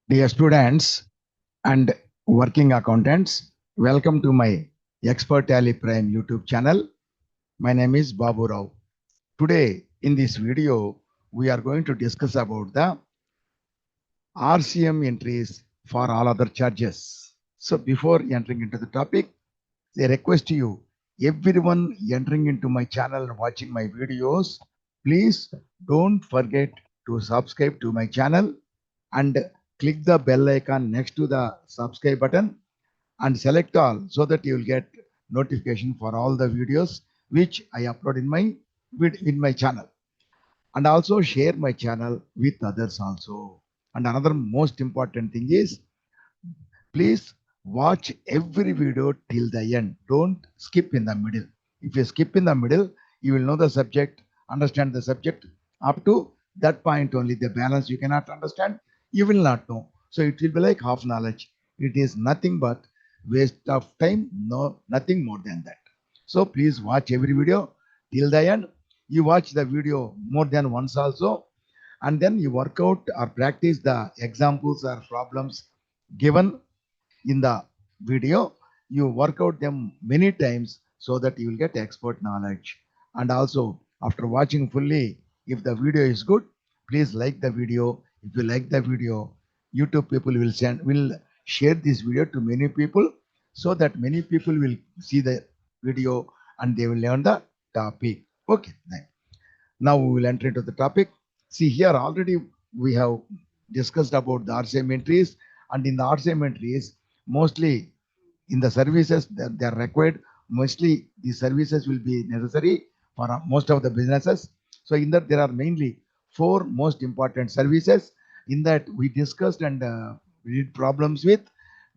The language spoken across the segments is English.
Dear students and working accountants, welcome to my Expert Tally Prime YouTube channel. My name is Babu Rao. Today in this video, we are going to discuss about the RCM entries for all other charges. So before entering into the topic, I request you, everyone entering into my channel and watching my videos, please don't forget to subscribe to my channel and click the bell icon next to the subscribe button and select all so that you will get notification for all the videos which I upload in my channel, and also share my channel with others also. And another most important thing is, please watch every video till the end. Don't skip in the middle. If you skip in the middle, you will know the subject, understand the subject up to that point only. The balance you cannot understand, you will not know. So it will be like half knowledge. It is nothing but waste of time, no, nothing more than that. So please watch every video till the end. You watch the video more than once also, and then you work out or practice the examples or problems given in the video. You work out them many times so that you will get expert knowledge. And also, after watching fully, if the video is good, please like the video. If you like the video, YouTube people will share this video to many people, so that many people will see the video and they will learn the topic. Okay, now we will enter into the topic. See, here already we have discussed about the RCM entries, and in the RCM entries, mostly in the services that they are required, mostly the services will be necessary for most of the businesses. So in that there are mainly four most important services. In that we discussed and we did problems with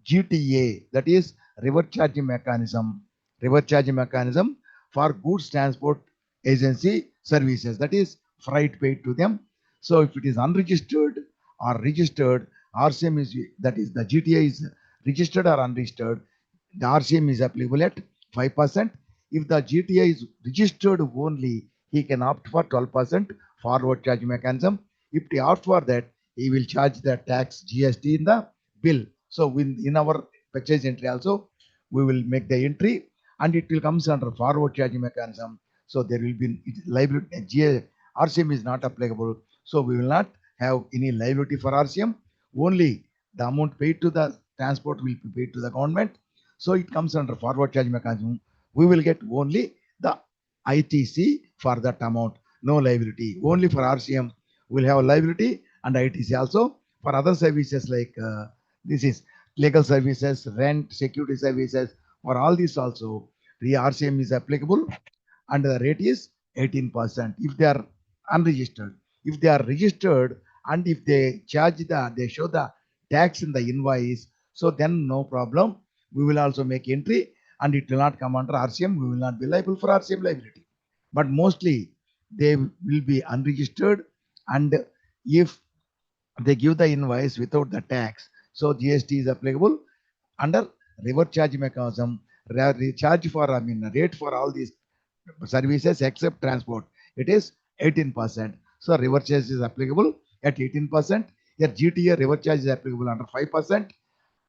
GTA, that is reverse charging mechanism, for goods transport agency services, that is freight paid to them. So if it is unregistered or registered, RCM is, that is the GTA is registered or unregistered, the RCM is applicable at 5%. If the GTA is registered only, he can opt for 12% forward charge mechanism. If he opts for that, he will charge the tax GST in the bill. So in our purchase entry also, we will make the entry and it will comes under forward charging mechanism. So there will be liability. RCM is not applicable. So we will not have any liability for RCM. Only the amount paid to the transport will be paid to the government. So it comes under forward charge mechanism. We will get only the ITC for that amount, no liability. Only for RCM, we'll have liability and ITC also. For other services like this is legal services, rent, security services, for all these also, the RCM is applicable and the rate is 18% if they are unregistered. If they are registered and if they they show the tax in the invoice, so then no problem. We will also make entry and it will not come under RCM. We will not be liable for RCM liability. But mostly they will be unregistered, and if they give the invoice without the tax, so GST is applicable under reverse charge mechanism. Charge for, rate for all these services except transport, it is 18%. So reverse charge is applicable at 18%. Your GTA reverse charge is applicable under 5%,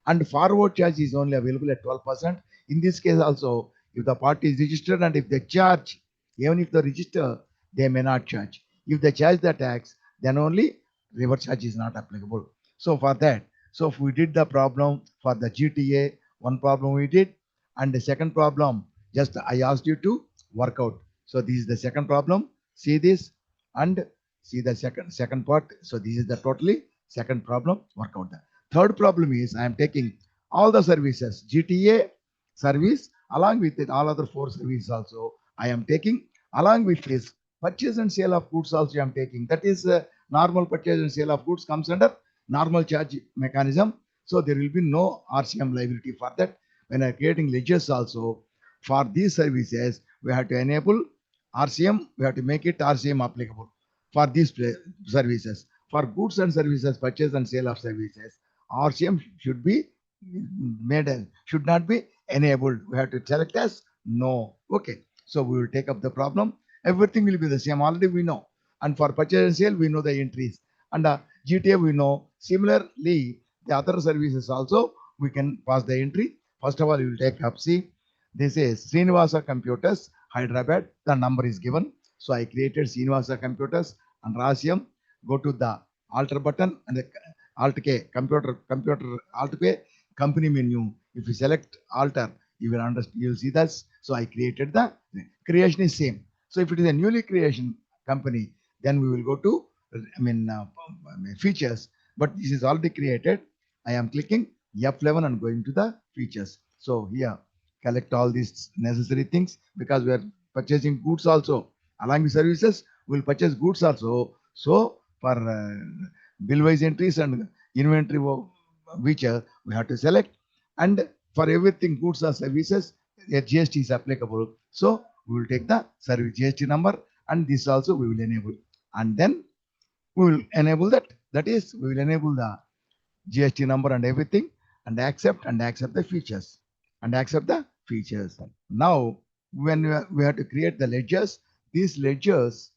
and forward charge is only available at 12%. In this case also, if the party is registered and if they charge, even if they register, they may not charge. If they charge the tax, then only reverse charge is not applicable. So for that, so if we did the problem for the GTA, one problem we did, and the second problem, just I asked you to work out. So this is the second problem. See this and see the second part. So this is the totally second problem. Work out that. Third problem is I am taking all the services, GTA service, along with it, all other four services also I am taking. Along with this, purchase and sale of goods also I am taking. That is normal purchase and sale of goods comes under normal charge mechanism. So there will be no RCM liability for that. When I am creating ledgers also, for these services, we have to enable RCM, we have to make it RCM applicable for these services. For goods and services, purchase and sale of services, RCM should be made, should not be enabled. We have to select as no. Okay. So we will take up the problem. Everything will be the same. Already we know. And for purchase and sale, we know the entries. And GTA, we know. Similarly, the other services also, we can pass the entry. First of all, you will take up, see, this is Srinivasa Computers, Hyderabad. The number is given. So I created Srinivasa Computers and RCM. Go to the alter button and the alt K, computer, alt K, company menu. If you select alter, you will understand, you will see this. So I created the creation is same. So if it is a newly creation company, then we will go to, features. But this is already created. I am clicking F11 and going to the features. So here, collect all these necessary things because we are purchasing goods also. Along with services, we will purchase goods also. So for bill-wise entries and inventory which we have to select, and for everything goods or services, a GST is applicable. So we will take the service GST number, and this also we will enable, and then we will enable that. That is, we will enable the GST number and everything, and accept the features, Now, when we have to create the ledgers, these ledgers,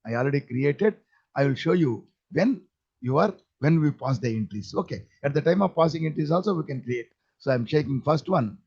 I already created. I will show you when when we pass the entries. Okay, at the time of passing entries also we can create. So I'm checking first one,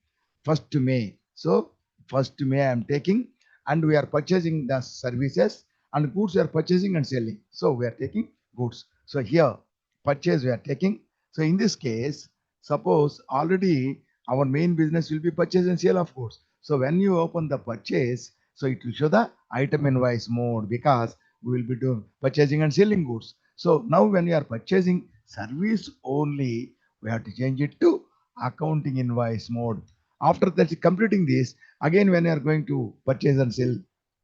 1st May. So 1st May I am taking, and we are purchasing the services, and goods we are purchasing and selling. So we are taking goods. So here purchase we are taking. So in this case, suppose already our main business will be purchase and sale of goods. So when you open the purchase, so it will show the item invoice mode because we will be doing purchasing and selling goods. So now when we are purchasing service only, we have to change it to accounting invoice mode. After that, completing this, again when we are going to purchase and sell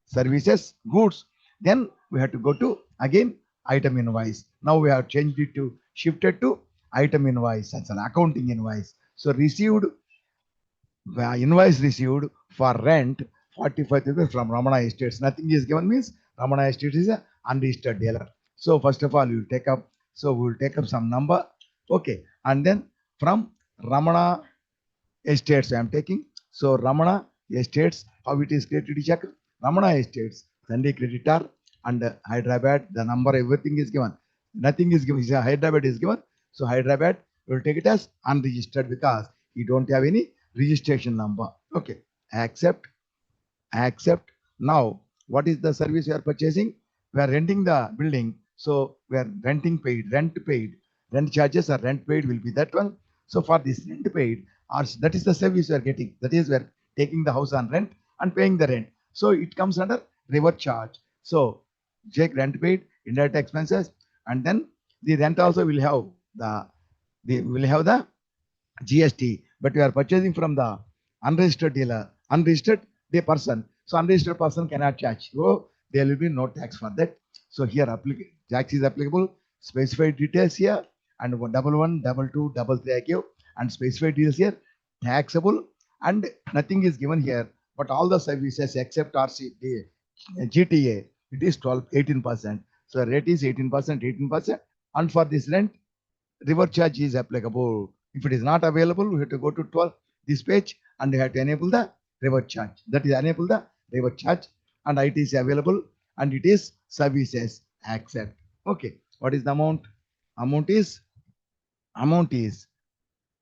services, goods, then we have to go to again item invoice. Now we have changed it to shifted to item invoice. That's an accounting invoice. So received, invoice received for rent 45,000 from Ramana Estates. Nothing is given means Ramana Estates is a unregistered dealer. So first of all, you will take up. So we will take up some number. Okay, and then from Ramana Estates I am taking. So Ramana Estates, how it is created? Check. Ramana Estates, Sunday creditor and Hyderabad. The number, everything is given. Nothing is given. Hyderabad is given. So Hyderabad will take it as unregistered because you don't have any registration number. Okay, accept. Now, what is the service we are purchasing? We are renting the building. So we are rent paid. Rent charges or rent paid will be that one. So for this rent paid, that is the service we are getting. That is, we are taking the house on rent and paying the rent. So it comes under revert charge. So check rent paid, indirect expenses, and then the rent also will have the GST, but we are purchasing from the unregistered dealer, unregistered person. So unregistered person cannot charge. So there will be no tax for that. So here tax is applicable. Specified details here, and 111, 22, 33 I give, and specified details here, taxable, and nothing is given here. But all the services except GTA, it is 18%. So rate is 18%, and for this rent, revert charge is applicable. If it is not available, we have to go to 12 this page and we have to enable the revert charge. That is enable the revert charge, and it is available, and it is services accept. Okay, what is the amount? Amount is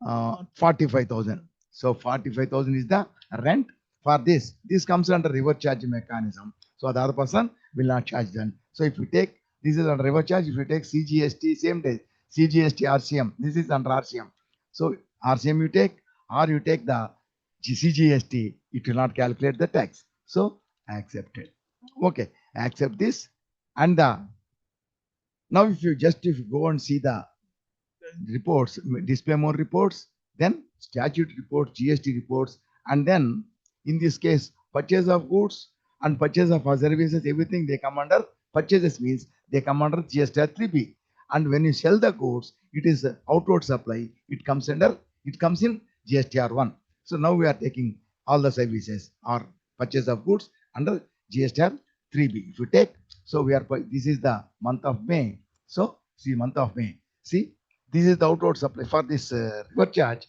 45,000. So 45,000 is the rent for this. This comes under revert charge mechanism. So the other person will not charge them. So if you take, this is under revert charge. If you take CGST, same day, CGST RCM, this is under RCM. So RCM you take, or you take the CGST, it will not calculate the tax. So accepted. Okay, accept this. And now if you go and see the reports, display more reports, then statute reports, GST reports, and then in this case, purchase of goods and purchase of services, everything they come under purchases means they come under GST 3B. And when you sell the goods, it is outward supply. It comes in GSTR 1. So now we are taking all the services or purchase of goods under GSTR 3B. If you take, so this is the month of May. So see, month of May. See, this is the outward supply for this revert charge.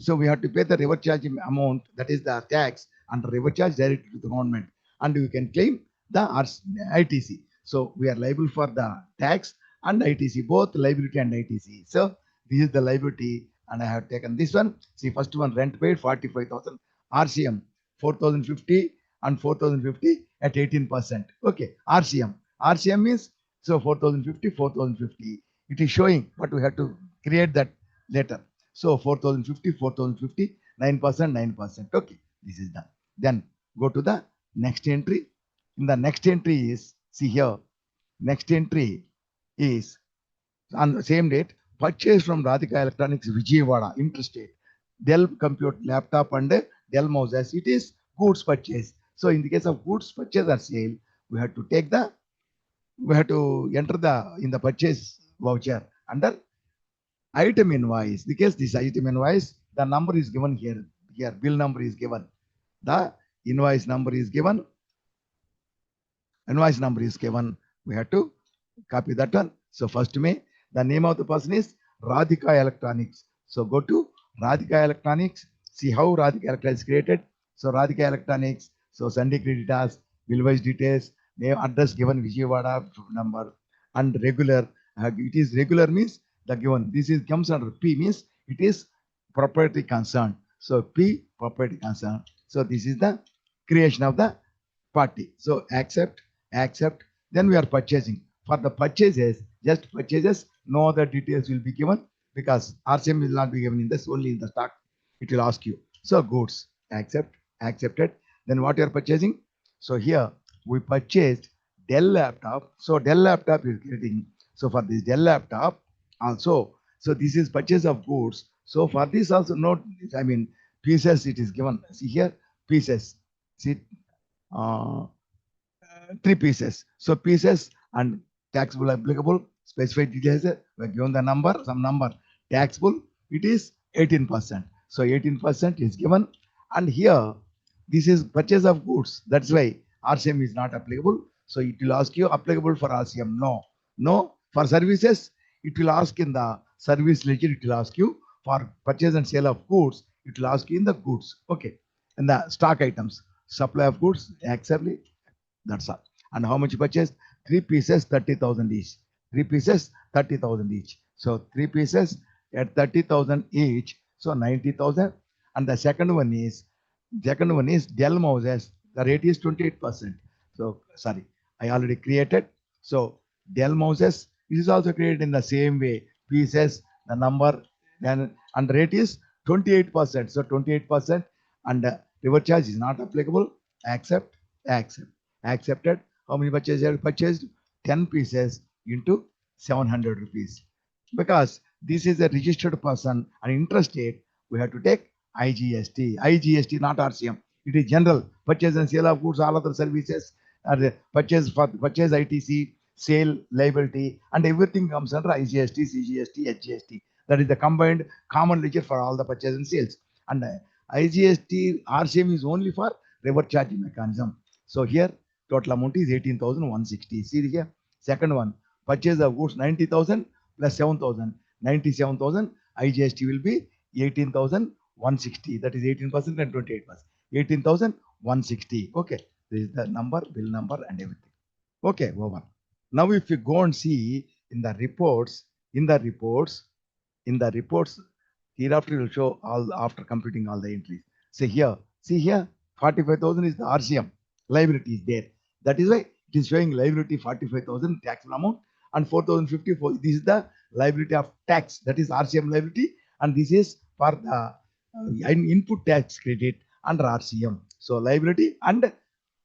So we have to pay the revert charge amount, that is the tax, and revert charge directly to the government. And we can claim the ITC. So we are liable for the tax and ITC, both liability and ITC. So this is the liability, and I have taken this one. See, first one, rent paid 45,000, RCM 4,050 and 4,050 at 18%. Okay, RCM means, so 4,050, 4,050. It is showing, but we have to create that later. So 4,050, 4,050, 9%, 9%. Okay, this is done. Then go to the next entry. In the next entry is, see here, next entry is on the same date, purchase from Radhika Electronics Vijayawada, interstate, Dell compute laptop and Dell mouse, as it is goods purchase. So in the case of goods purchase or sale, we have to take the, we have to enter the in the purchase voucher under item invoice. Because this item invoice, the number is given here. Here, bill number is given. The invoice number is given. Invoice number is given. We have to copy that one. So first May, the name of the person is Radhika Electronics. So go to Radhika Electronics. See how Radhika Electronics is created. So Radhika Electronics. So Sunday creditors, bill wise details, name, address given, Vijayawada number, and regular. It is regular means the given. This is comes under P means it is property concern. So P property concern. So this is the creation of the party. So accept. Then we are purchasing. For the purchases, just purchases, no other details will be given because RCM will not be given in this, only in the stock. It will ask you. So goods, accepted. Then what you are purchasing? So here we purchased Dell laptop. So Dell laptop is getting. So for this Dell laptop also, so this is purchase of goods. So for this also note, I mean pieces it is given. See here, pieces. See, uh, 3 pieces. So pieces and taxable applicable, specified details, we are given the number, some number, taxable, it is 18%. So 18% is given. And here, this is purchase of goods. That's why RCM is not applicable. So it will ask you applicable for RCM. No. For services, it will ask in the service ledger, it will ask you for purchase and sale of goods, it will ask you in the goods. Okay. And the stock items, supply of goods, acceptably. That's all. And how much you purchased? 3 pieces, 30,000 each. 3 pieces, 30,000 each. So 3 pieces at 30,000 each. So 90,000. And the second one is Dell mouses. The rate is 28%. So sorry, I already created. So Dell mouses. This is also created in the same way. Pieces, the number, then and rate is 28%. So 28%, and reverse charge is not applicable. Accept. Accepted. How many purchases you have purchased? 10 pieces into 700 rupees. Because this is a registered person and interstate, we have to take IGST, not RCM. It is general purchase and sale of goods, all other services, purchase for purchase ITC, sale liability, and everything comes under IGST, CGST, HGST. That is the combined common ledger for all the purchase and sales. And IGST, RCM is only for reverse charging mechanism. So here total amount is 18,160. See here, second one, purchase of goods 90,000 plus 7,000, 97,000. IGST will be 18,160. That is 18% and 28%. 18,160. Okay, this is the number, bill number, and everything. Okay, over. Now, if you go and see in the reports, hereafter will show all after computing all the entries. See here, 45,000 is the RCM. Liability is there. That is why it is showing liability 45,000 taxable amount and 4,054. This is the liability of tax. That is RCM liability, and this is for the input tax credit under RCM. So liability and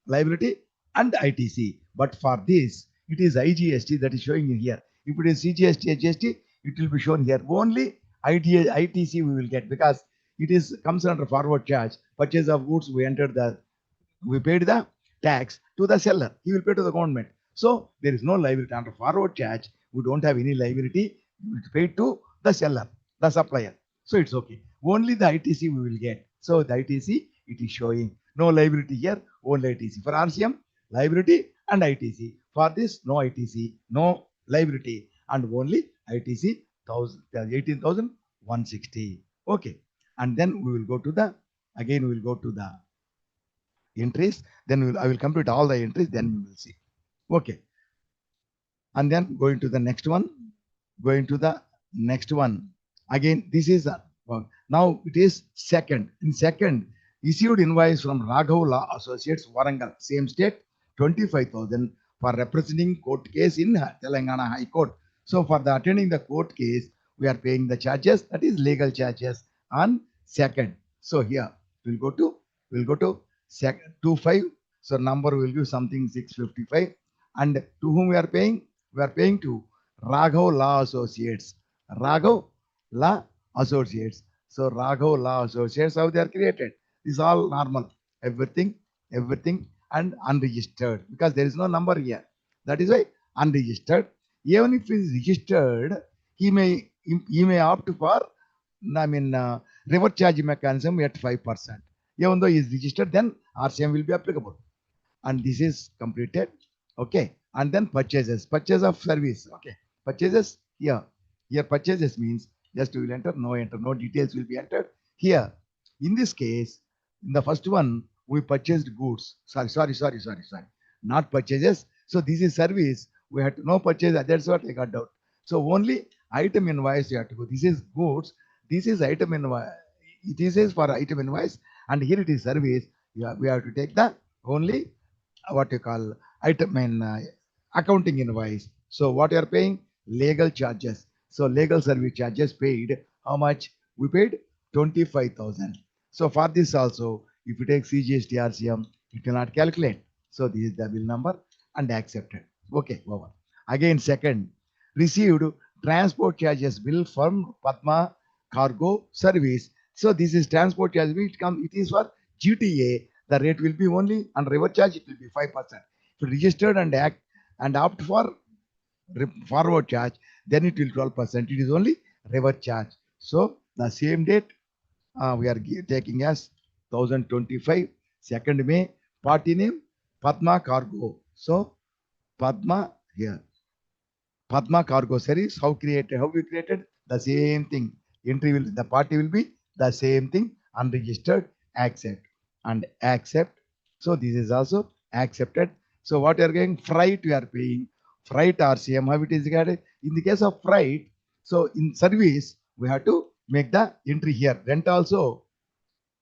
ITC. But for this, it is IGST that is showing in here. If it is CGST, HGST, it will be shown here. Only ITC we will get because it is comes under forward charge. Purchase of goods, we paid the tax to the seller. He will pay to the government. So there is no liability under forward charge. We don't have any liability. We paid to the seller, the supplier. So it's okay. Only the ITC we will get. So the ITC, it is showing no liability here, only ITC. For RCM, liability and ITC. For this, no ITC, no liability, and only ITC 18,160. Okay. And then we will go to the entries. Then I will complete all the entries. Then we will see. Okay. and then going to the next one, going to the next one. Again, this is now it is second. In second, issued invoice from Raghav Law Associates, Warangal, same state, 25,000 for representing court case in Telangana High Court. So for the attending the court case, we are paying the charges, that is legal charges on second. So here we'll go to second 25. So number will give something 655. And to whom we are paying? We are paying to Raghav Law Associates. Raghav Law Associates. So Raghav Law Associates, how they are created? This is all normal. Everything and unregistered, because there is no number here. That is why unregistered. Even if he is registered, he may opt for reverse charge mechanism at 5%. Even though he is registered, then RCM will be applicable. And this is completed. Okay. And then purchases, purchase of service. Okay. Purchases here. Here purchases means just we will enter, no details will be entered. Here, in this case, in the first one, we purchased goods. Sorry. Not purchases. So this is service. We had to no purchase. That's what I got out. So only item invoice you have to go. This is goods. This is item invoice. It is for item invoice. And here it is service. We have to take the only what you call item and accounting invoice. So what you are paying? Legal charges. So legal service charges paid. How much? We paid 25,000. So for this also, if you take CGST RCM, it will not calculate. So this is the bill number and accepted. Okay, over. Again, second, received transport charges bill from Padma Cargo Service. So this is transport charge. It is for GTA. The rate will be only on reverse charge. It will be 5%. If registered and opt for forward charge, then it will 12%. It is only reverse charge. So the same date we are taking as 1025, 2nd May, party name Padma Cargo. So Padma here. Padma Cargo Service, how we created? The same thing. The party will be the same thing, unregistered, accept and accept. So this is also accepted. So what you are getting? Freight you are paying. Freight RCM, how it is regarded? In the case of freight, so in service, we have to make the entry here. Rent also,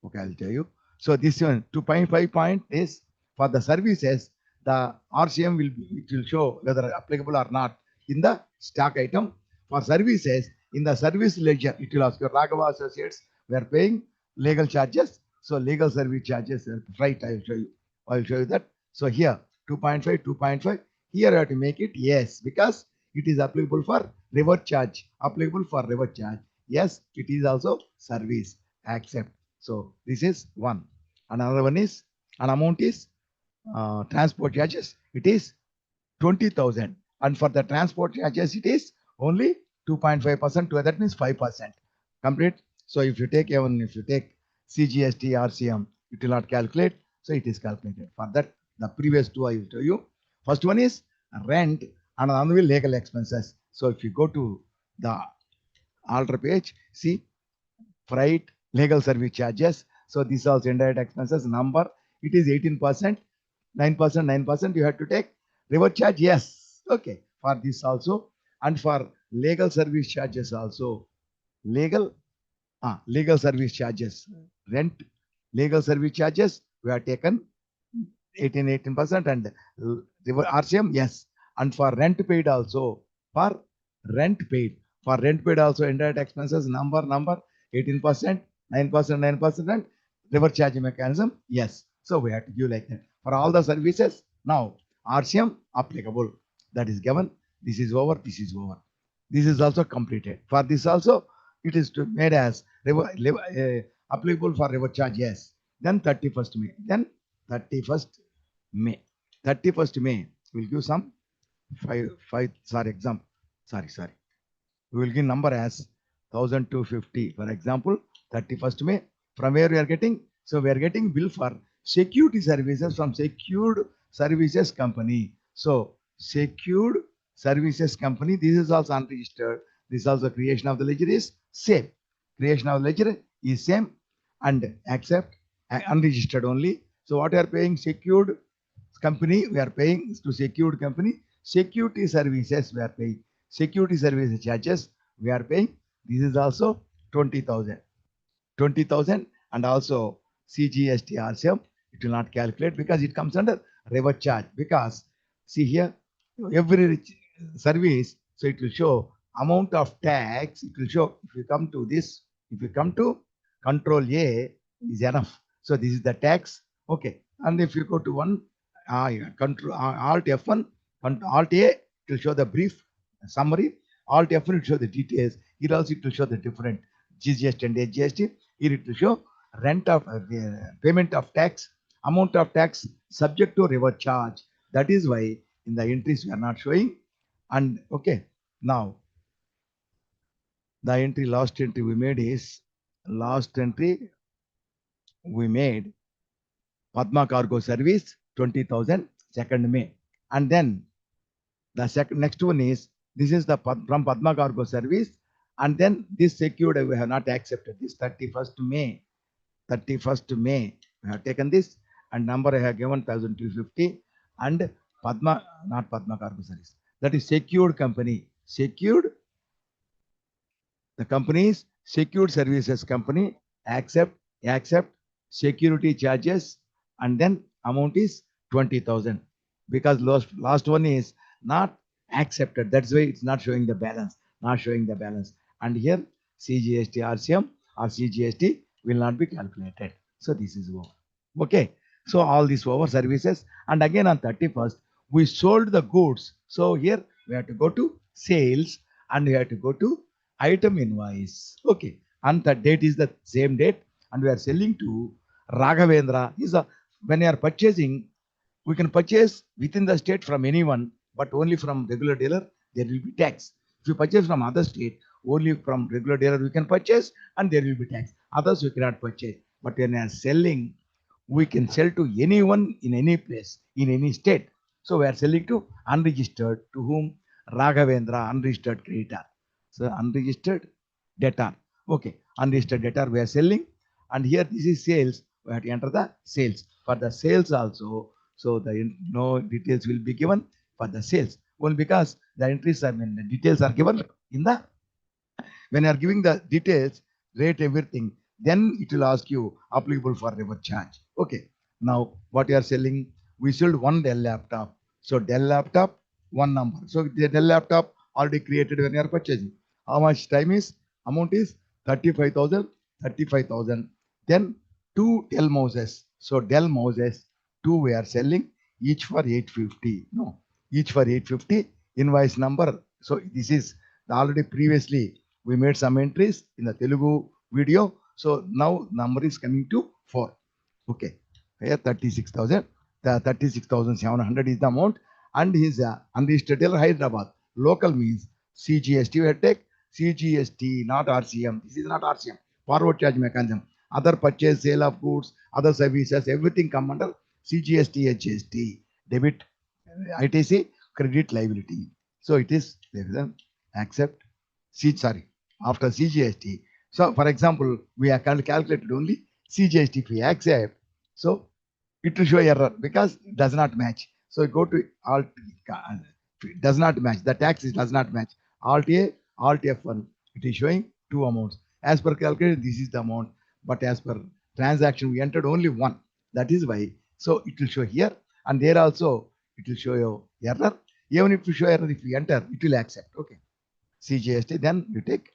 okay, I'll tell you. So this one, 2.5 point is for the services, the RCM will show whether applicable or not in the stock item. For services, in the service ledger, it will ask your Raghava Associates, we are paying legal charges. So legal service charges, right, I will show you that. So here, 2.5. Here you have to make it yes, because it is applicable for reverse charge. Yes, it is also service. Accept. So this is one. Another one is, an amount is transport charges. It is 20,000. And for the transport charges, it is only 2.5%. That means 5%. Complete. So if you take CGST, RCM, it will not calculate. So it is calculated. For that, the previous two I will tell you. First one is rent and another will legal expenses. So if you go to the alter page, see freight, legal service charges. So this also indirect expenses number. It is 18%, 9%. You have to take reverse charge. Yes. Okay. For this also, and for legal service charges also, legal service charges, rent, legal service charges, we have taken 18% and RCM, yes. And for rent paid also, for rent paid also, indirect expenses number 18%, 9%, and reverse charge mechanism, yes. So we have to give like that for all the services. Now RCM applicable, that is given. This is over. This is also completed. For this also, it is made as applicable for reverse charge, yes. Then 31st May. 31st May will give some example. We will give number as 1,250. For example, 31st May. From where we are getting? So we are getting bill for security services from Secured Services Company. So Secured Services Company. This is also unregistered. This also creation of the ledger is same. And accept unregistered only. So what we are paying? Secured company. We are paying to secured company Security services we are paying. Security service charges we are paying. This is also 20,000. 20,000 and also CGST RCM, it will not calculate because it comes under reverse charge. Because see here, every service, so it will show amount of tax. It will show if you come to this, if you come to control A is enough. So this is the tax. Okay. And if you go to one yeah, control Alt F1, Alt A, it will show the brief summary. Alt F1 will show the details. Here also it will show the different GST and HGST. Here it will show rent of payment of tax, amount of tax subject to reverse charge. That is why in the entries we are not showing. And okay, now the entry, last entry we made is last entry we made Padma Cargo Service 20,000 2nd May. And then the second next one is this is the from Padma Cargo Service. And then this secured we have not accepted this 31st May. 31st May we have taken this and number I have given 1,250 and Padma, not Padma Cargo Service. That is secured company. Secured, the company is secured services company, accept security charges and then amount is 20,000 because last one is not accepted. That's why it's not showing the balance, And here CGST RCM or CGST will not be calculated. So this is over. Okay. So all these over services and again on 31st we sold the goods. So here we have to go to sales and we have to go to item invoice. Okay. And the date is the same date and we are selling to Raghavendra. When you are purchasing, we can purchase within the state from anyone, but only from regular dealer, there will be tax. If you purchase from other state, only from regular dealer we can purchase and there will be tax. Others we cannot purchase. But when you are selling, we can sell to anyone in any place, in any state. So we are selling to unregistered, to whom Raghavendra, unregistered creditor. So unregistered debtor. Okay, unregistered debtor we are selling. And here this is sales. We have to enter the sales. For the sales also, so the no details will be given for the sales. Well, because the entries are, the details are given in the, when you are giving the details, rate everything, then it will ask you applicable for reverse charge. Okay. Now what you are selling, we sold one Dell laptop. So Dell laptop, one number. So the Dell laptop already created when you are purchasing. How much time is? Amount is 35,000, 35,000. Then two Dell mouses. So Dell mouses, two we are selling, each for 850. No, each for 850. Invoice number. So this is already previously we made some entries in the Telugu video. So now number is coming to 4. Okay. Here 36,000. The 36,700 is the amount. And his unregistered dealer Hyderabad. Local means CGST. We have take CGST, not RCM. This is not RCM. Forward charge mechanism. Other purchase, sale of goods, other services, everything come under CGST, HST. Debit, ITC, credit liability. So it is accept. After CGST. So for example, we have calculated only CGST. If we accept, so it will show error because it does not match. So go to Alt, does not match. The tax does not match. Alt A, Alt F1. It is showing two amounts. As per calculation, this is the amount. But as per transaction, we entered only one. That is why. So it will show here. And there also, it will show you error. Even if you show error, if you enter, it will accept. Okay. CGST, then you take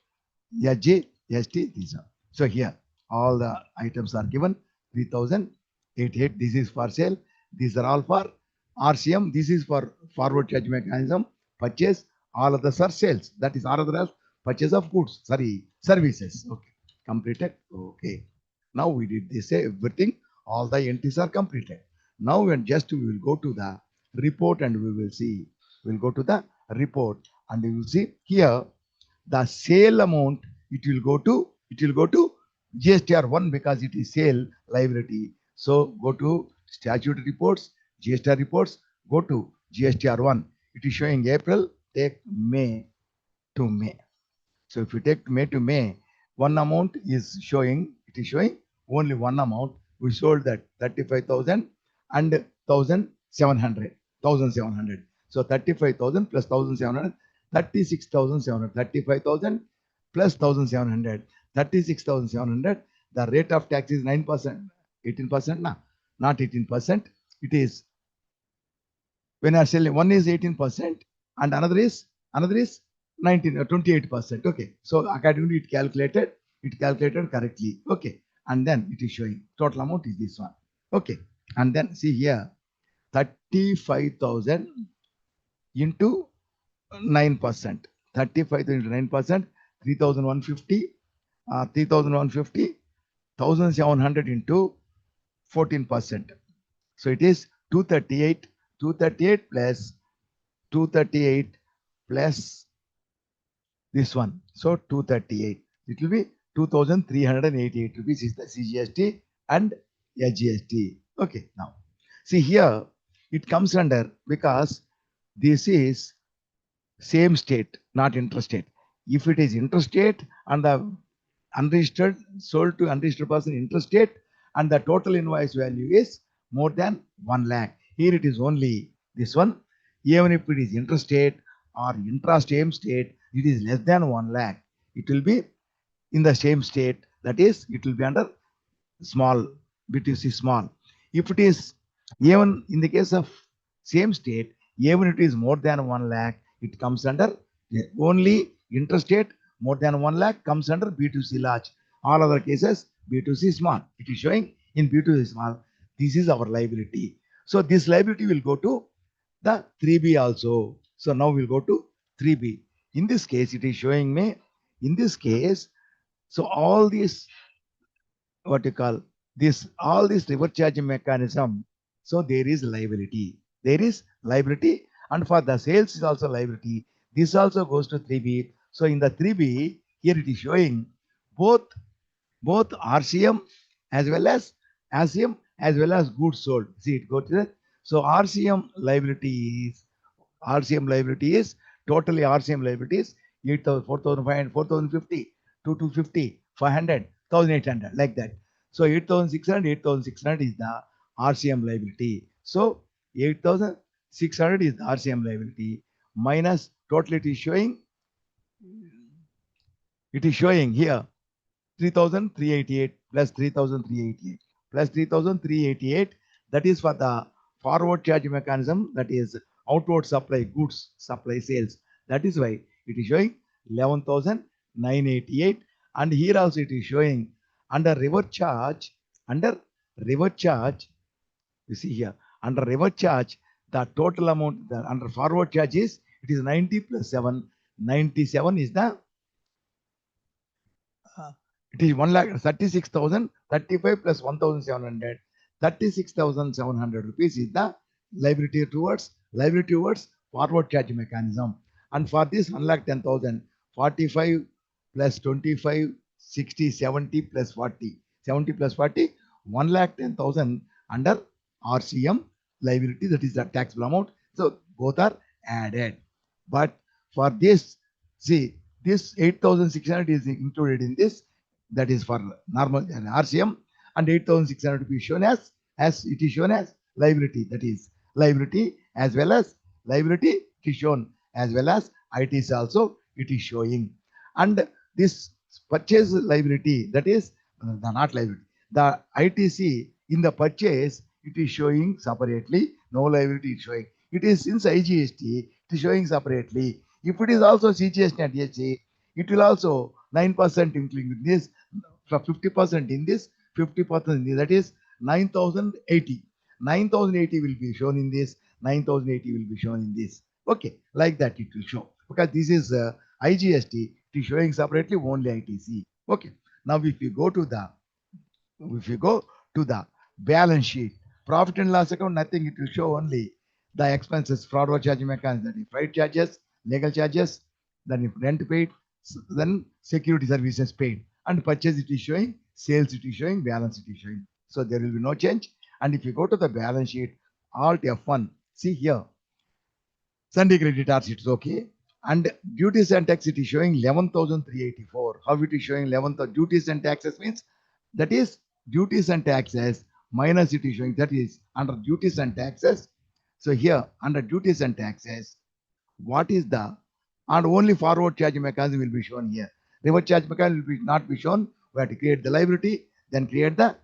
SGST, these are. So here, all the items are given, 3,088, this is for sale. These are all for RCM, this is for forward charge mechanism, purchase, all others are sales. That is all others purchase of goods, services. Okay, completed. Okay. Now we did this, everything, all the entries are completed. Now we will go to the report and we will see, we'll go to the report and you will see here the sale amount, it will go to GSTR1 because it is sale liability. So go to statute reports, GSTR reports, go to GSTR1. It is showing April, take May to May. So if you take May to May, one amount is showing, it is showing only one amount. We sold that 35,000 and 1,700. So 35,000 plus 1,700, 36,700. 35,000 plus 1,700, 36,700. The rate of tax is 9%, 18%, nah, not 18%. It is when I selling, one is 18% and another is 19 or 28%. Okay, so accordingly it calculated correctly. Okay, and then it is showing total amount is this one. Okay, and then see here 35,000 into 9%. 35,000 into 9%, 3,150, 3,150, 1,700 into 14%. So it is 238, 238 plus 238 plus this one. So 238. It will be 2,388 rupees is the CGST and SGST. Okay, now see here it comes under because this is same state, not interstate. If it is interstate and the unregistered sold to unregistered person interstate and the total invoice value is more than 1 lakh. Here it is only this one. Even if it is interstate or intra-same state, it is less than 1 lakh. It will be in the same state. That is, it will be under small, BTC small. If it is even in the case of same state, even if it is more than 1 lakh, it comes under only interstate more than 1 lakh comes under B2C large. All other cases B2C small. It is showing in B2C small. This is our liability. So this liability will go to the 3B also. So now we'll go to 3B. In this case, it is showing me in this case. So all these what you call this all this reverse charge mechanism. So there is liability. There is liability, and for the sales is also liability. This also goes to 3B. So in the 3B, here it is showing both RCM as well as ASM as well as goods sold. See it go to the so RCM liability is totally RCM liabilities 8,000, 4,500, 4,050, 2,250, 500, 1,800 like that. So 8,600, 8,600 is the RCM liability. So 8,600 is the RCM liability minus total it is showing here 3,388 plus 3,388 plus 3,388. That is for the forward charge mechanism. That is outward supply goods supply sales. That is why it is showing 11,988. And here also it is showing under reverse charge. Under reverse charge, you see here under reverse charge the total amount under forward charge is it is 90 plus 7. 97 is the it is 1,36,035 plus 1,700. 36,700 rupees is the liability towards forward charge mechanism. And for this 1,10,000, 45 plus 25, 60, 70 plus 40, 70 plus 40, 1,10,000 under RCM liability, that is the taxable amount. So both are added. But for this, see, this 8,600 is included in this. That is for normal RCM, and 8,600 to be shown as it is shown as liability. That is liability as well as liability it is shown as well as ITC also it is showing. And this purchase liability, that is not liability, the ITC in the purchase it is showing separately. No liability is showing. It is since IGST it is showing separately. If it is also CGST and DST, it will also 9% including this, 50% in this, 50% in this. That is 9,080. 9,080 will be shown in this. 9,080 will be shown in this. Okay, like that it will show. Because this is IGST, it is showing separately only ITC. Okay. Now if you go to the balance sheet, profit and loss account, nothing. It will show only the expenses, forward charge mechanism, that is freight charges, legal charges, then if rent paid, then security services paid, and purchase it is showing, sales it is showing, balance it is showing. So there will be no change. And if you go to the balance sheet, Alt F1, see here, Sunday creditors, it's okay. And duties and tax, it is showing 11,384. How it is showing 11,000? Duties and taxes means that is duties and taxes minus it is showing, that is under duties and taxes So here under duties and taxes, what is the, and only forward charge mechanism will be shown here. Reverse charge mechanism will not be shown. We have to create the liability, then create the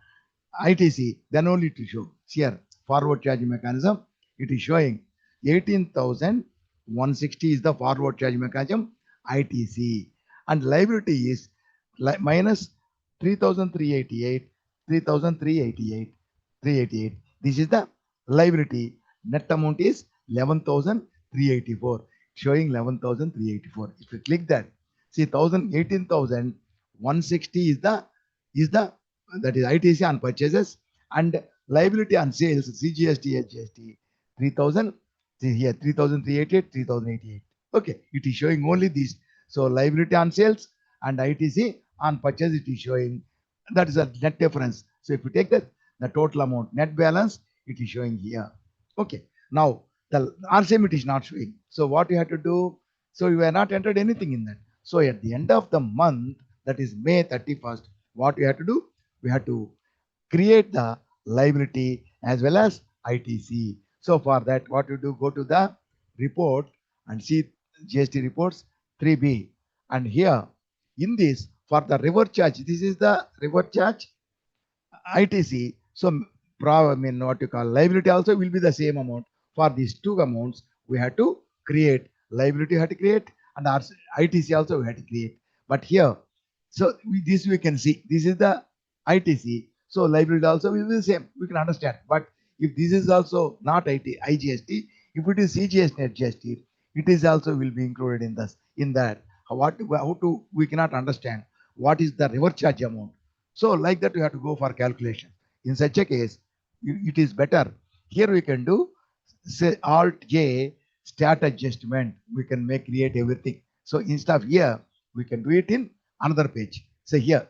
ITC, then only to show. Here, forward charge mechanism, it is showing 18,160 is the forward charge mechanism ITC, and liability is minus 3,388, 3,388, 388. This is the liability. Net amount is 11,384, showing 11,384. If you click that, see 18,160 is the that is ITC on purchases, and liability on sales, CGST, HGST, 3,000, here 3,388, 3,088. Okay, it is showing only these. So liability on sales and ITC on purchase, it is showing, that is a net difference. So if you take that, the total amount, net balance, it is showing here. Okay, now the RCM it is not showing. So what you have to do, so you have not entered anything in that. So at the end of the month, that is May 31st, what you have to do, we have to create the liability as well as ITC. So for that, what you do, go to the report and see GST reports 3B. And here in this, for the reverse charge, this is the reverse charge ITC. So I mean, what you call liability also will be the same amount. For these two amounts, we have to create liability, we have to create, and ITC also we have to create. But here, so this we can see, this is the ITC. So liability also will be the same. We can understand. But if this is also not IGST, if it is CGST net GST, it is also will be included in this. In that, how to we cannot understand what is the reverse charge amount. So like that, we have to go for calculation. In such a case, it is better. Here we can do say Alt J stat adjustment. We can create everything. So instead of here, we can do it in another page. So here,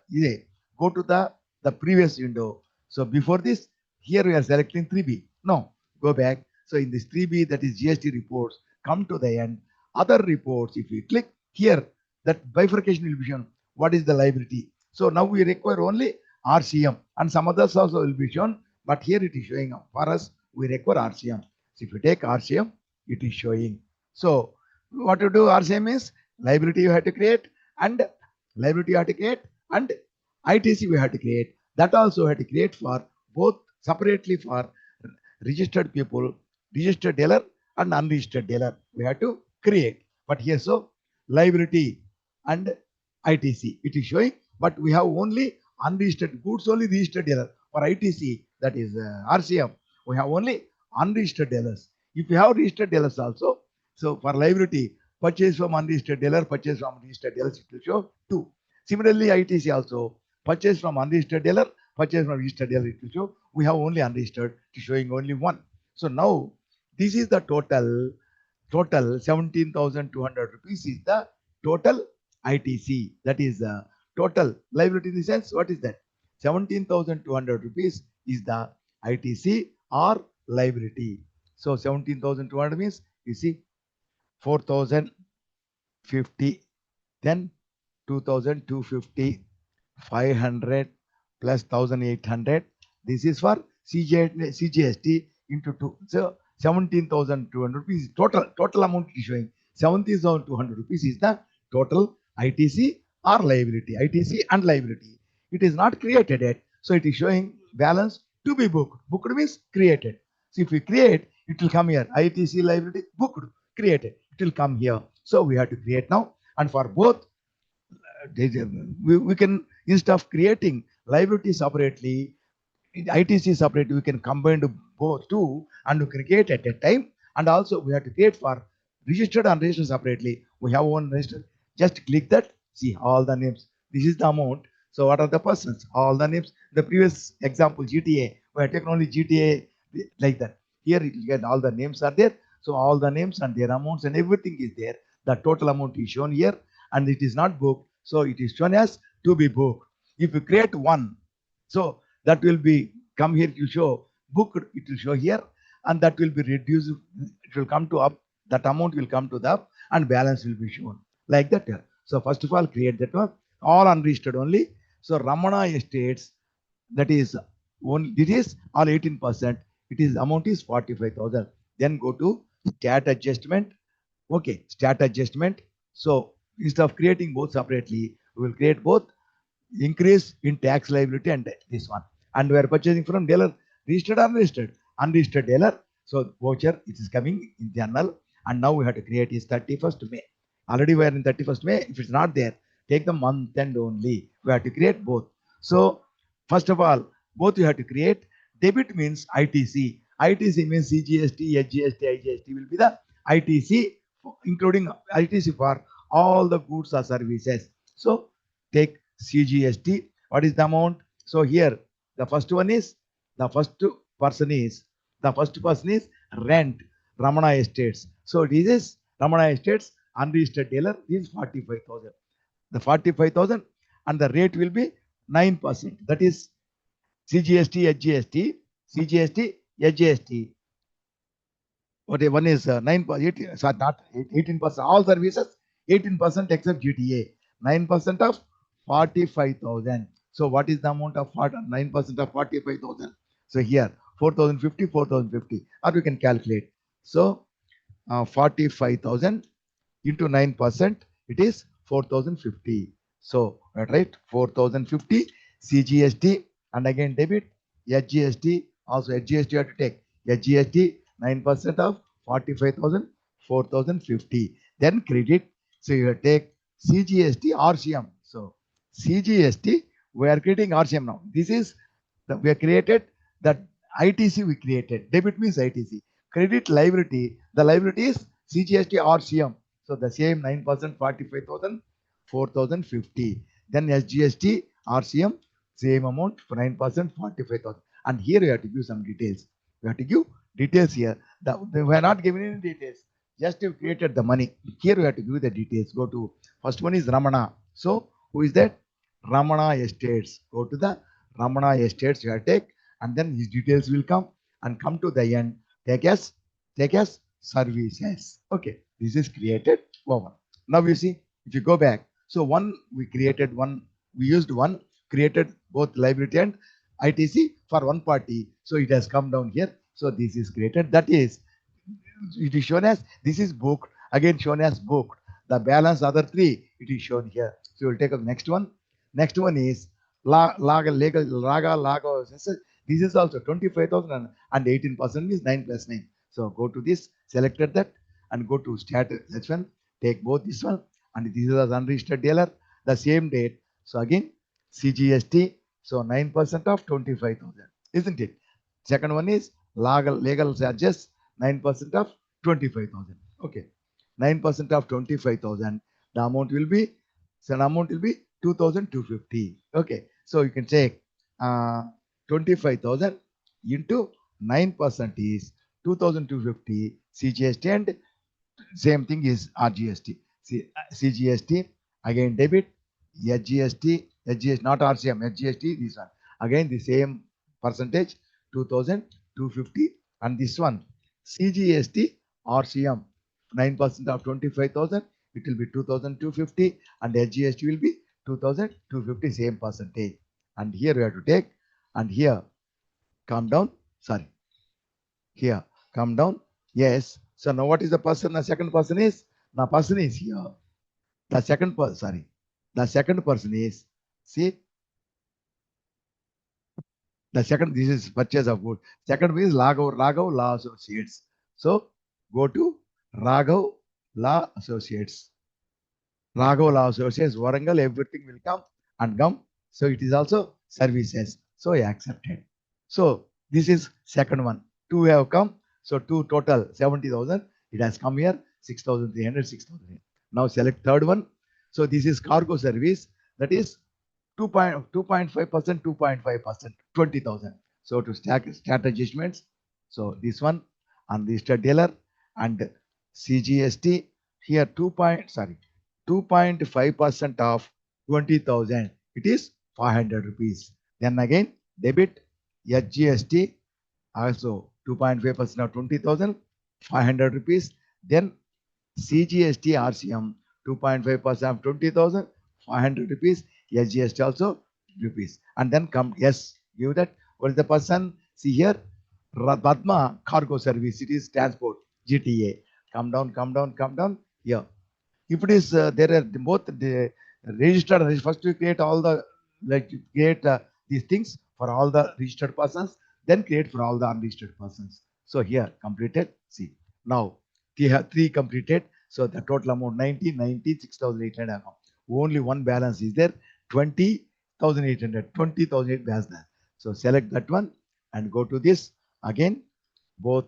go to the previous window. So before this, here we are selecting 3B. No, go back. So in this 3B, that is GST reports, come to the end. Other reports, if we click here, that bifurcation will be shown. What is the liability? So now we require only RCM, and some others also will be shown. But here it is showing for us, we require RCM. So if you take RCM, it is showing. So what you do, RCM is liability you have to create, and liability you have to create, and ITC we have to create. That also have to create for both separately for registered people, registered dealer and unregistered dealer. We have to create. But here, so liability and ITC it is showing, but we have only unregistered goods, only registered dealer. For ITC, that is RCM, we have only unregistered dealers. If you have registered dealers also, so for liability, purchase from unregistered dealer, purchase from registered dealers, it will show 2. Similarly, ITC also, purchase from unregistered dealer, purchase from registered dealer, it will show. We have only unregistered, it is showing only 1. So now, this is the total 17,200 rupees is the total ITC. That is the total liability in the sense, what is that? 17,200 rupees is the ITC or liability. So 17,200 means, you see, 4,050, then 2,250, 500 plus 1,800. This is for CGST into 2. So 17,200 rupees total amount is showing. 17,200 rupees is the total ITC or liability. ITC and liability. It is not created yet. So it is showing balance to be booked. Booked means created. So if we create, it will come here. ITC liability booked, created. It will come here. So we have to create now. And for both, we can, instead of creating liability separately, ITC separately, we can combine both two and we can create at a time. And also we have to create for registered and registered separately. We have one registered. Just click that. See all the names. This is the amount. So what are the persons? All the names. The previous example, GTA, we have taken only GTA like that. Here you get all the names are there. So all the names and their amounts and everything is there. The total amount is shown here and it is not booked. So it is shown as to be booked. If you create one, so that will be come here to show booked, it will show here, and that will be reduced. It will come to up. That amount will come to the up and balance will be shown like that here. So first of all, create that one. All unregistered only. So Ramana Estates, that is one. It is all 18%. It is amount is 45,000. Then go to stat adjustment. Okay, stat adjustment. So instead of creating both separately, we will create both increase in tax liability and this one. And we are purchasing from dealer registered or unregistered? Unregistered dealer. So voucher, it is coming in journal. And now we have to create is 31st May. Already we are in 31st May. If it's not there, take the month end only. We have to create both. So first of all, both you have to create. Debit means ITC. ITC means CGST, HGST, IGST will be the ITC, including ITC for all the goods or services. So take CGST. What is the amount? So here the first one is the first person is rent Ramana Estates. So this is Ramana Estates unregistered dealer is 45,000. The 45,000 and the rate will be 9%. That is CGST, HGST, CGST, HGST. What one is 9%, so not 18%. All services 18% except GTA. 9% of 45,000. So what is the amount of 9% of 45,000? So here 4,050, 4,050, or we can calculate. So 45,000 into 9%, it is 4,050. So right, 4,050 CGST and again debit HGST. Also HGST you have to take HGST 9% of 45,000, 4,050. Then credit. So you take CGST RCM. So CGST we are creating RCM now. This is we have created that ITC we created. Debit means ITC. Credit liability. The liability is CGST RCM. So the same 9% 45,000, 4,050. Then SGST RCM same amount for 9% 45,000. And here you have to give some details. We have to give details here. We are not giving any details. Just you created the money. Here we have to give the details. Go to first one is Ramana. So who is that? Ramana Estates. Go to the Ramana Estates. You have to take, and then his details will come and come to the end. Take as services. Okay, this is created over. Now you see, if you go back, so one we created one, we used one, created both liability and ITC for one party. So it has come down here. So this is created. That is, it is shown as this is booked. Again shown as booked. The balance other three, it is shown here. So we'll take up next one. Next one is Laga. This is also 25,000 and 18% is 9 plus 9. So go to this, selected that, and go to stat. That's one. Take both this one and this is as unregistered dealer. The same date. So again CGST. So 9% of 25,000, isn't it? Second one is legal charges 9% of 25,000. Okay, 9% of 25,000. The amount will be 2,250. Okay, so you can take 25,000 into 9% is 2,250 CGST and same thing is RGST. CGST again debit HGST not RCM HGST this one again the same percentage 2,250 and this one CGST RCM 9% of 25,000 it will be 2,250 and HGST will be 2,250 same percentage and here we have to take and here come down here come down. Yes. So now what is the person? The second person is here. The second person, the second person is, see, the second, this is purchase of goods. Second is Raghav Law Associates. So go to Raghav Law Associates. Raghav Law Associates, Warangal, everything will come and come. So it is also services. So I accepted. So this is second one. Two have come. So two total 70,000. It has come here 6,300, 6,000. Now select third one. So this is cargo service. That is 2.5%, 2.5%, 20,000. So to stat adjustments. So this one unregistered dealer and CGST here 2.5% of 20,000. It is 500 rupees. Then again debit HGST also 2.5% of 20,000, 500 rupees. Then CGST RCM 2.5% of 20,000, 500 rupees. SGST also rupees. And then come, yes, give that. What is the person? See here, Padma Cargo Service, it is transport, GTA. Come down, come down, come down. Here. If it is, there are both the registered, first we create all the, like create these things for all the registered persons, then create for all the unregistered persons. So here, completed. See, now we have three completed. So the total amount 96,800. Only one balance is there, 20,800, 20,008 balance there. So select that one and go to this again. Both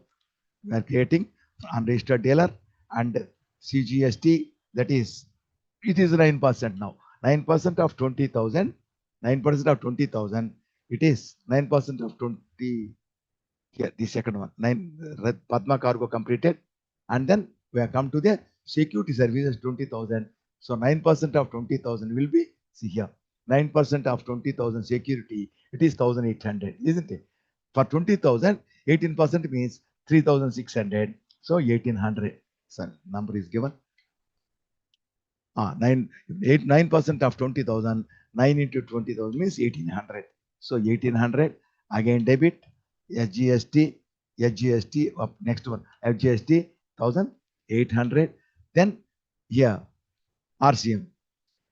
we are creating unregistered dealer and CGST, that is, it is 9% now. 9% of 20,000, 9% of 20,000, it is 9% of 20. Here, the second one, 9 Padma Cargo completed. And then we have come to the security services 20,000. So 9% of 20,000 will be, see here, 9% of 20,000 security, it is 1,800, isn't it? For 20,000, 18% means 3,600. So 1,800. So number is given. 9% of 20,000, 9 into 20,000 means 1,800. So 1,800 again debit, SGST, next one, FGST 1,800. Then here RCM,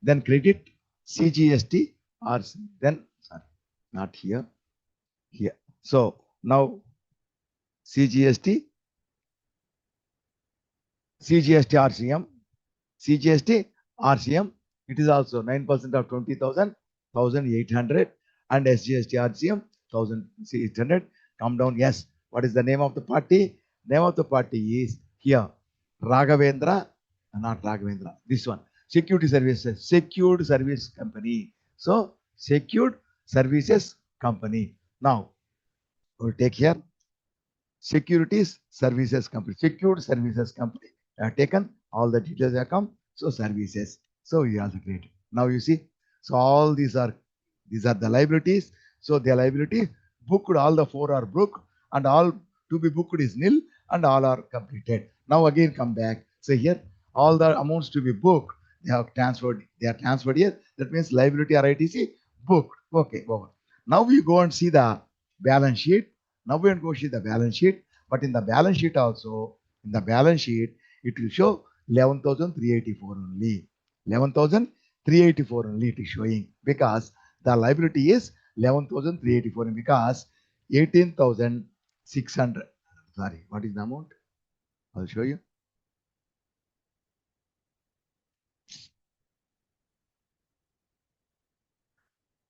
then credit CGST, RCM, then sorry, not here, here. So now CGST, RCM, CGST, RCM, it is also 9% of 20,000, 1,800, and SGST, RCM, 1,600. Come down, yes. What is the name of the party? Name of the party is here, Raghavendra, not Raghavendra, this one, Security Services, Secured Service Company. So, Secured Services Company. Now, we'll take here, Securities Services Company, Secured Services Company. I have taken all the details have come. So services. So you also create. Now you see. So all these are the liabilities. So the liability booked, all the four are booked, and all to be booked is nil, and all are completed. Now again come back. So here all the amounts to be booked, they have transferred. They are transferred here. That means liability or ITC booked. Okay, over. Now we go and see the balance sheet. Now we go see the balance sheet. But in the balance sheet also, in the balance sheet, it will show 11,384 only. 11,384 only it is showing, because the liability is 11,384 because 18,600. Sorry, what is the amount? I'll show you.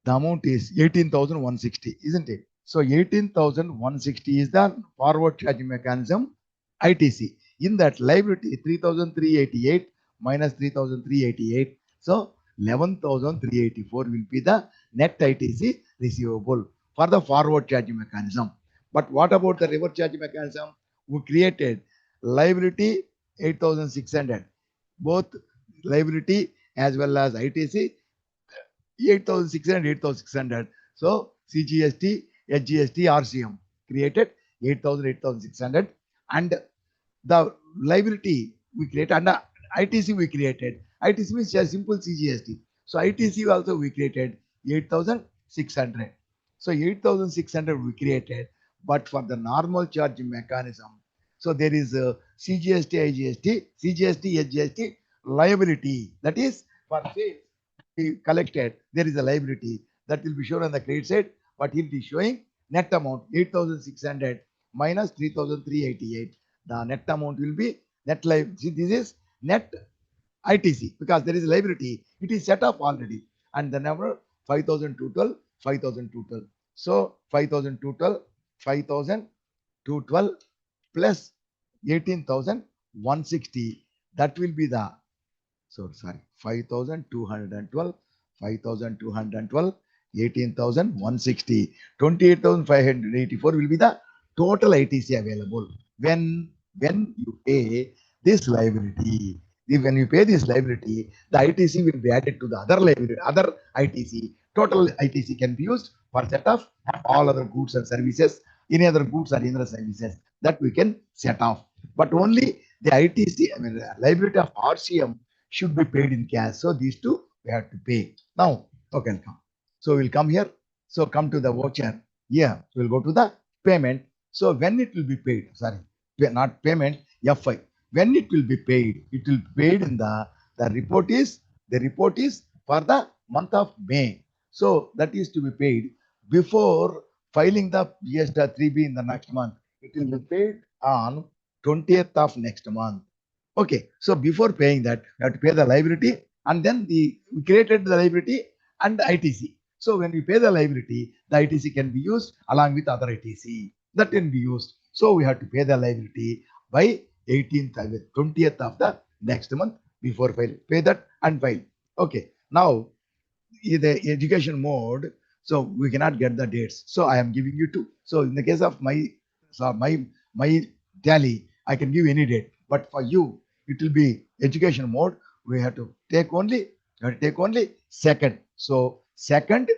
The amount is 18,160, isn't it? So 18,160 is the forward charging mechanism, ITC. In that liability, 3,388 minus 3,388. So 11,384 will be the net ITC receivable for the forward charging mechanism. But what about the reverse charging mechanism? We created liability 8,600. Both liability as well as ITC 8,600, 8,600. So CGST, HGST, RCM created 8,000, 8,600, and the liability we created, and ITC we created. ITC means a simple CGST. So ITC also we created 8,600. So 8,600 we created, but for the normal charging mechanism, so there is a CGST, IGST, CGST, HGST liability, that is for sales collected, there is a liability that will be shown on the credit side, but it is showing net amount 8,600 minus 3,388. The net amount will be net liability. This is net ITC because there is liability. It is set off already, and the number 5,212, 5,212. So 5,212, 5,212 plus 18,160. That will be the, so sorry, 5,212, 5,212, 18,160, 28,584 will be the total ITC available when you pay this liability. When you pay this liability, the ITC will be added to the other liability, other ITC. Total ITC can be used for set off all other goods and services, any other goods or any other services that we can set off. But only the ITC, I mean, liability of RCM should be paid in cash. So these two we have to pay. Now, okay, come. So we'll come here. So come to the voucher. Yeah, we'll go to the payment. So when it will be paid, sorry, not payment, FI. When it will be paid, it will be paid in the report is for the month of May. So that is to be paid before filing the GST 3B in the next month. It will be paid on 20th of next month. Okay, so before paying that, you have to pay the liability, and then we created the liability and the ITC. So when we pay the liability, the ITC can be used along with other ITC that can be used. So we have to pay the liability by 18th, 20th of the next month before file. Pay that and file. Okay, now in the education mode, so we cannot get the dates. So I am giving you two. So in the case of my tally, I can give any date. But for you, it will be education mode. We have to take only second. So 2nd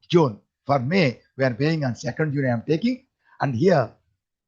June. For May, we are paying on 2nd June. I am taking, and here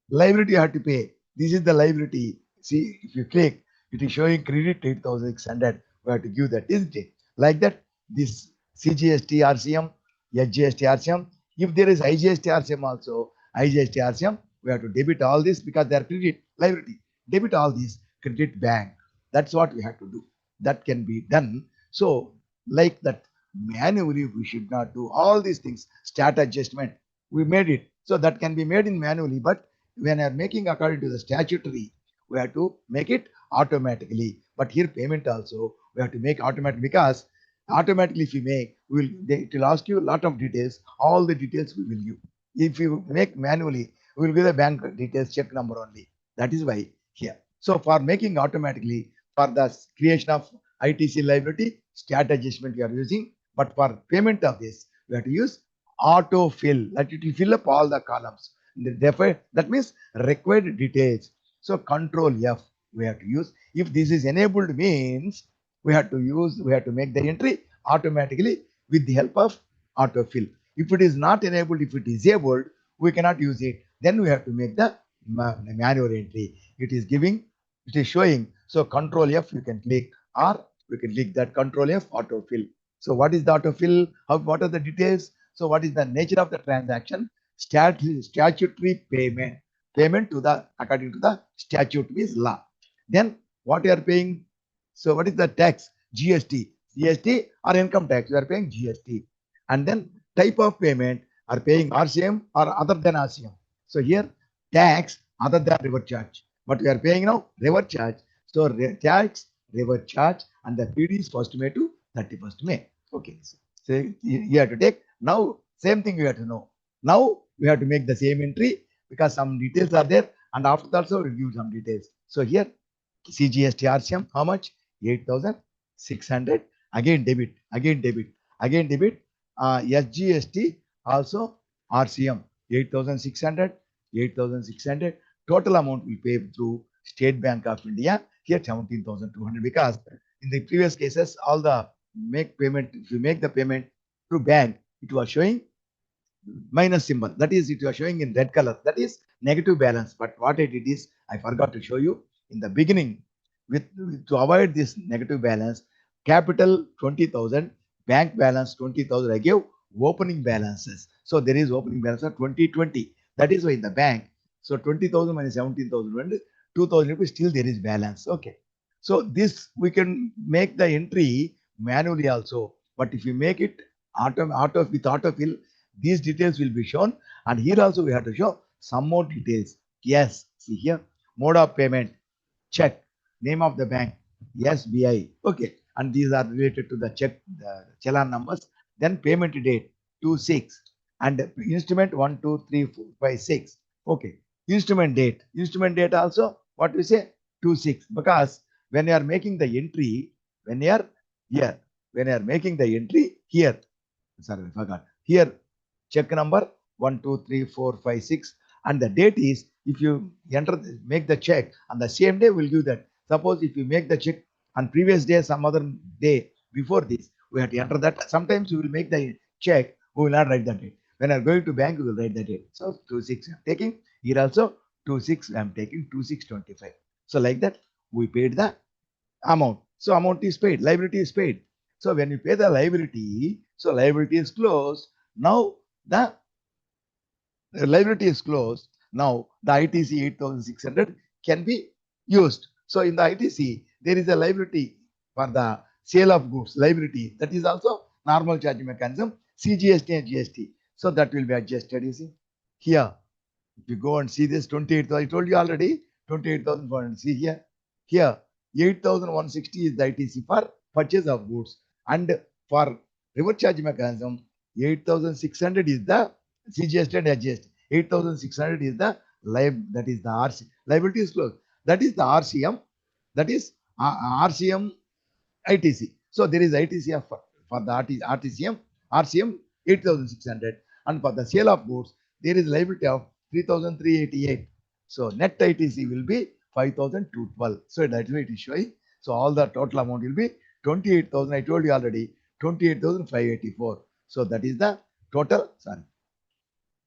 liability you have to pay. This is the liability. See, if you click, it is showing credit 8,600. We have to give that, isn't it? Like that, this CGST RCM, SGST RCM. If there is IGST RCM also, IGST RCM, we have to debit all this because they are credit liability. Debit all this, credit bank. That's what we have to do. That can be done. So, like that, manually, we should not do all these things. Stat adjustment, we made it. So that can be made in manually, but when you are making according to the statutory, we have to make it automatically. But here payment also we have to make automatic, because automatically if you make, it will ask you a lot of details. All the details we will give. If you make manually, we will give the bank details, check number only. That is why here. So for making automatically, for the creation of ITC liability, stat adjustment we are using. But for payment of this, we have to use auto fill, that it will fill up all the columns. Therefore, that means required details. So control F we have to use. If this is enabled means we have to make the entry automatically with the help of autofill. If it is not enabled, if it is disabled, we cannot use it. Then we have to make the manual entry. It is showing. So control F you can click, or we can click that control F autofill. So what is the autofill? What are the details? So what is the nature of the transaction? Statutory payment. Payment to the according to the statute is law. Then what you are paying? So what is the tax? GST or income tax? You are paying GST. And then type of payment are paying RCM or other than RCM. So here tax other than reverse charge. But we are paying now reverse charge. So tax, reverse charge, and the PD is 1st May to 31st May. Okay. So you have to take. Now same thing you have to know. Now we have to make the same entry because some details are there, and after that also we'll give some details. So here CGST RCM, how much? 8,600. Again debit, again debit, again debit. SGST also RCM 8,600, 8,600. Total amount we pay through State Bank of India. Here 17,200, because in the previous cases all the if you make the payment through bank, it was showing minus symbol. That is, it was showing in red color. That is negative balance. But what I did is I forgot to show you in the beginning. To avoid this negative balance, capital 20,000, bank balance 20,000. I gave opening balances. So there is opening balance of 2020. That is why in the bank. So 20,000 minus 17,000, 2,000 rupees, still there is balance. Okay. So this we can make the entry manually also. But if you make it with autofill, these details will be shown. And here also we have to show some more details. Yes, see here, mode of payment, check, name of the bank, SBI. Okay, and these are related to the check, the challan numbers. Then payment date 2/6, and instrument 1, 2, 3, 4, 5, 6. Okay, instrument date also what we say 2/6, because when you are making the entry, when you are making the entry here, sorry, I forgot. Here, check number 1, 2, 3, 4, 5, 6, and the date is, if you make the check on the same day, we'll give that. Suppose if you make the check on previous day, some other day before this, we have to enter that. Sometimes we will make the check, we will not write the date. When I'm going to bank, we will write the date. So 2/6 I'm taking. Here also 2/6 I'm taking, 2/6/25. So like that, we paid the amount. So amount is paid, liability is paid. So when you pay the liability, so liability is closed. Now the liability is closed. Now the ITC 8600 can be used. So in the ITC, there is a liability for the sale of goods, liability. That is also normal charge mechanism, CGST and GST. So that will be adjusted, you see. Here, if you go and see this 28,000, I told you already, 28,400. See here, here 8,160 is the ITC for purchase of goods, and for reverse charge mechanism, 8,600 is the CGST and SGST. 8,600 is the that is the RC liability is closed. That is the RCM. That is RCM ITC. So there is ITC for the RTCM, RCM 8,600, and for the sale of goods, there is liability of 3,388. So net ITC will be 5,212. So that's why it is showing. So all the total amount will be 28,000. I told you already, 28,584. So that is the total. Sorry,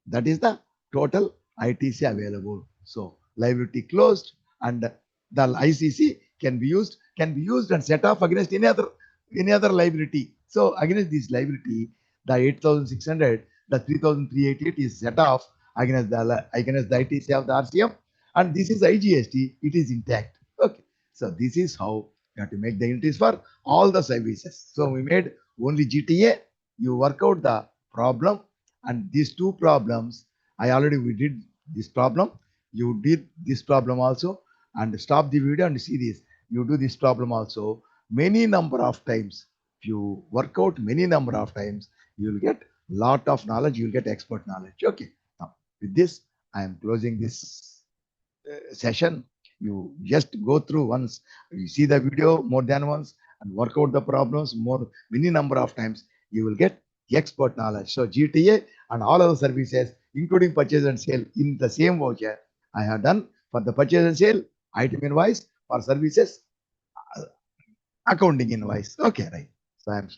that is the total ITC available. So liability closed, and the ICC can be used and set off against any other liability. So against this liability, the 8,600, the 3,388 is set off against the ITC of the RCM, and this is IGST. It is intact. Okay. So this is how you have to make the entries for all the services. So we made only GTA. You work out the problem, and these two problems, we did this problem. You did this problem also, and stop the video and see this. You do this problem also many number of times. If you work out many number of times, you will get lot of knowledge. You will get expert knowledge. Okay. Now with this, I am closing this session. You just go through once. You see the video more than once and work out the problems many number of times. You will get expert knowledge. So GTA and all other services, including purchase and sale, in the same voucher, I have done for the purchase and sale, item invoice, for services, accounting invoice. Okay, right. So I am